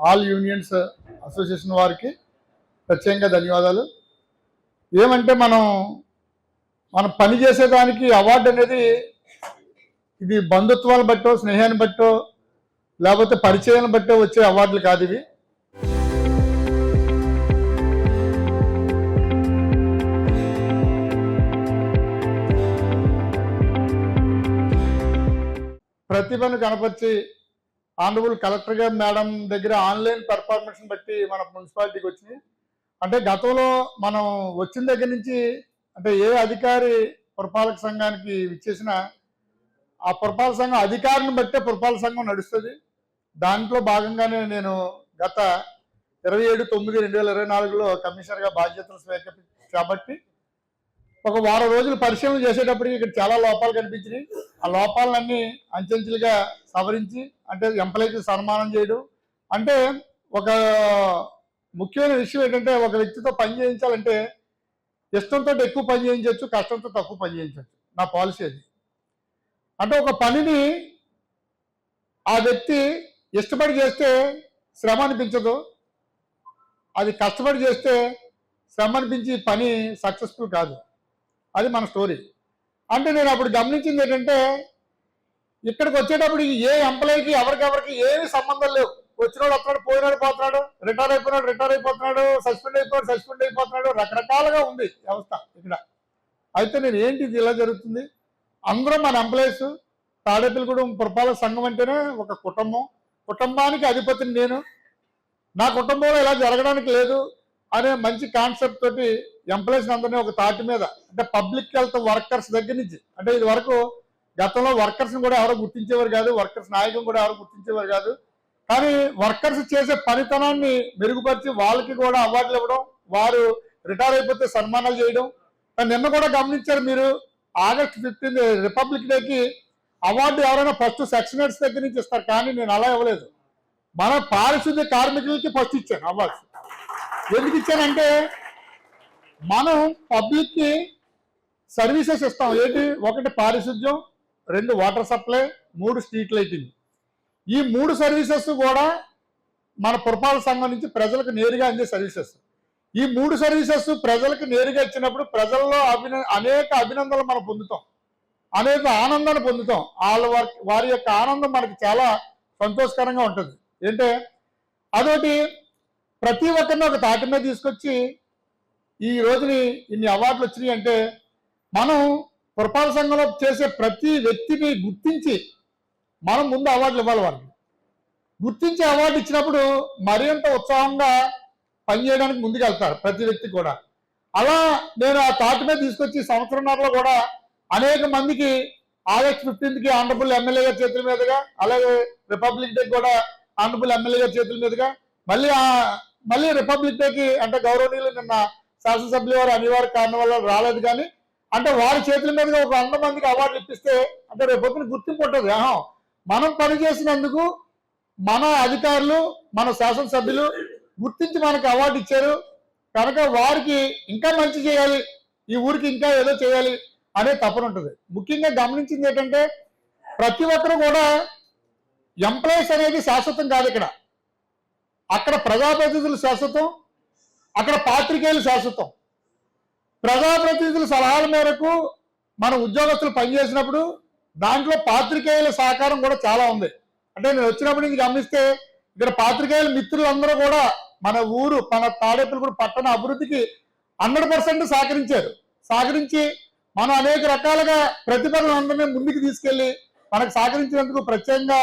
All unions association వారికి ప్రత్యేకంగా ధన్యవాదాలు. ఏమంటే మనం పని చేసేదానికి అవార్డు అనేది ఇది బంధుత్వాలు బట్టో, స్నేహాన్ని బట్టో, లేకపోతే పరిచయాన్ని బట్టో వచ్చే అవార్డులు కాదు ఇవి. ప్రతిభను కనపరిచి ఆనరబుల్ కలెక్టర్ గారు మేడం దగ్గర ఆన్లైన్ పెర్ఫార్మెన్స్ బట్టి మన మున్సిపాలిటీకి వచ్చినాయి. అంటే గతంలో మనం వచ్చిన దగ్గర నుంచి అంటే ఏ అధికారి పురపాలక సంఘానికి ఇచ్చేసినా ఆ పురపాలక సంఘం అధికారిని బట్టే పురపాలక సంఘం నడుస్తుంది. దాంట్లో భాగంగానే నేను గత 27/9/2024లో కమిషనర్గా బాధ్యతలు చేపట్టి ఒక వారం రోజులు పరిశీలన చేసేటప్పటికి ఇక్కడ చాలా లోపాలు కనిపించినాయి. ఆ లోపాలన్నీ అంచెంచెలుగా సవరించి అంటే ఎంప్లాయీకి సన్మానం చేయడం. అంటే ఒక ముఖ్యమైన విషయం ఏంటంటే ఒక వ్యక్తితో పని చేయించాలంటే ఇష్టంతో ఎక్కువ పని చేయించవచ్చు, కష్టంతో తక్కువ పని చేయించవచ్చు. నా పాలసీ అది. అంటే ఒక పనిని ఆ వ్యక్తి ఇష్టపడి చేస్తే శ్రమ అనిపించదు, అది కష్టపడి చేస్తే శ్రమ అనిపించి పని సక్సెస్ఫుల్ కాదు. అది మన స్టోరీ. అంటే నేను అప్పుడు గమనించింది ఏంటంటే ఇక్కడికి వచ్చేటప్పుడు ఏ ఎంప్లాయీకి ఎవరికెవరికి ఏమి సంబంధం లేవు. వచ్చినోడు వస్తున్నాడు, పోయినాడు పోతున్నాడు, రిటైర్ అయిపోతున్నాడు, సస్పెండ్ అయిపోతున్నాడు, రకరకాలుగా ఉంది వ్యవస్థ ఇక్కడ. అయితే నేను ఏంటి ఇది ఇలా జరుగుతుంది, అందరూ మన ఎంప్లాయీస్. తాడేపల్లిగూడెం పురపాలక సంఘం అంటేనే ఒక కుటుంబం, కుటుంబానికి అధిపతిని నేను. నా కుటుంబంలో ఇలా జరగడానికి లేదు అనే మంచి కాన్సెప్ట్ తోటి ఎంప్లాయీస్ అందరినీ ఒక తాటి మీద అంటే పబ్లిక్ హెల్త్ వర్కర్స్ దగ్గర నుంచి అంటే ఇది వరకు గతంలో వర్కర్స్ని కూడా ఎవరో గుర్తించేవారు కాదు, వర్కర్స్ నాయకులు కూడా ఎవరు గుర్తించేవారు కాదు. కానీ వర్కర్స్ చేసే పనితనాన్ని మెరుగుపరిచి వాళ్ళకి కూడా అవార్డులు ఇవ్వడం, వారు రిటైర్ అయిపోతే సన్మానాలు చేయడం. నిన్న కూడా గమనించారు మీరు, August 15 రిపబ్లిక్ డేకి అవార్డు ఎవరైనా ఫస్ట్ సెక్షన్ హెడ్స్ దగ్గర నుంచి ఇస్తారు, కానీ నేను అలా ఇవ్వలేదు. మన పారిశుద్ధ్య కార్మికులకి ఫస్ట్ ఇచ్చాను అవార్డ్స్. ఎందుకు ఇచ్చానంటే మనం పబ్లిక్కి సర్వీసెస్ ఇస్తాం. ఏంటి, 1 పారిశుద్ధ్యం, 2 వాటర్ సప్లై, 3 స్ట్రీట్ లైటింగ్. ఈ 3 సర్వీసెస్ కూడా మన పురపాలక సంఘం నుంచి ప్రజలకు నేరుగా అందే సర్వీసెస్. ఈ 3 సర్వీసెస్ ప్రజలకు నేరుగా ఇచ్చినప్పుడు ప్రజల్లో అనేక అభినందనలు మనం పొందుతాం, అనేక ఆనందాన్ని పొందుతాం. వారి యొక్క ఆనందం మనకి చాలా సంతోషకరంగా ఉంటుంది. ఏంటంటే అదొకటి ప్రతి ఒక్కరిని ఒక తాటి మీద తీసుకొచ్చి ఈ రోజుని ఇన్ని అవార్డులు వచ్చినాయి. అంటే మనం పురపాలక సంఘంలో చేసే ప్రతి వ్యక్తిని గుర్తించి మనం ముందు అవార్డులు ఇవ్వాలి. వారికి గుర్తించి అవార్డు ఇచ్చినప్పుడు మరింత ఉత్సాహంగా పనిచేయడానికి ముందుకు వెళ్తారు ప్రతి వ్యక్తి కూడా. అలా నేను ఆ తాటి మీద తీసుకొచ్చి సంవత్సరంన్నరలో కూడా అనేక మందికి August 15కి ఆనరబుల్ ఎమ్మెల్యే గారి చేతుల మీదుగా, అలాగే రిపబ్లిక్ డే కూడా ఆనరబుల్ ఎమ్మెల్యే గారి చేతుల మీదుగా, మళ్ళీ రిపబ్లిక్ డేకి అంటే గౌరవనీయులు నిన్న శాసనసభ్యులు వారు అనివార్య కారణం వల్ల రాలేదు, కానీ అంటే వారి చేతుల మీదుగా ఒక 100 మందికి అవార్డులు ఇప్పిస్తే అంటే రేపొద్దున గుర్తింపు ఉంటుంది. మనం పనిచేసినందుకు మన అధికారులు, మన శాసనసభ్యులు గుర్తించి మనకి అవార్డు ఇచ్చారు కనుక వారికి ఇంకా మంచి చేయాలి, ఈ ఊరికి ఇంకా ఏదో చేయాలి అనే తపన ఉంటుంది. ముఖ్యంగా గమనించింది ఏంటంటే ప్రతి ఒక్కరు కూడా ఎంప్లాయీస్ అనేది శాశ్వతం కాదు. అక్కడ ప్రజాప్రతినిధులు శాశ్వతం, అక్కడ పాత్రికేయులు శాశ్వతం. ప్రజాప్రతినిధుల సలహాల మేరకు మన ఉద్యోగస్తులు పనిచేసినప్పుడు దాంట్లో పాత్రికేయుల సహకారం కూడా చాలా ఉంది. అంటే నేను వచ్చినప్పటి నుంచి గమనిస్తే ఇక్కడ పాత్రికేయుల మిత్రులందరూ కూడా మన ఊరు, మన తాడేపల్లిగూడెం పట్టణ అభివృద్ధికి 100% సహకరించి మనం అనేక రకాలుగా ప్రతిభలందరినీ ముందుకు తీసుకెళ్లి మనకు సహకరించినందుకు ప్రత్యేకంగా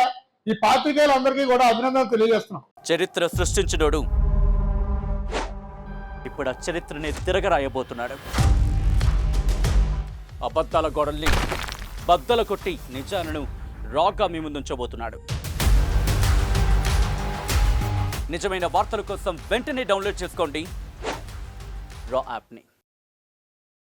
ఈ పాత్రికేయులందరికీ కూడా అభినందనలు తెలియజేస్తున్నాం. చరిత్ర సృష్టించినోడు ఇప్పుడు ఆ చరిత్రని తిరగరాయబోతున్నాడు. అబద్ధాల గోడల్ని బద్దలు కొట్టి నిజాలను రాగా మీ ముందుంచబోతున్నాడు. నిజమైన వార్తల కోసం వెంటనే డౌన్లోడ్ చేసుకోండి రా యాప్ని.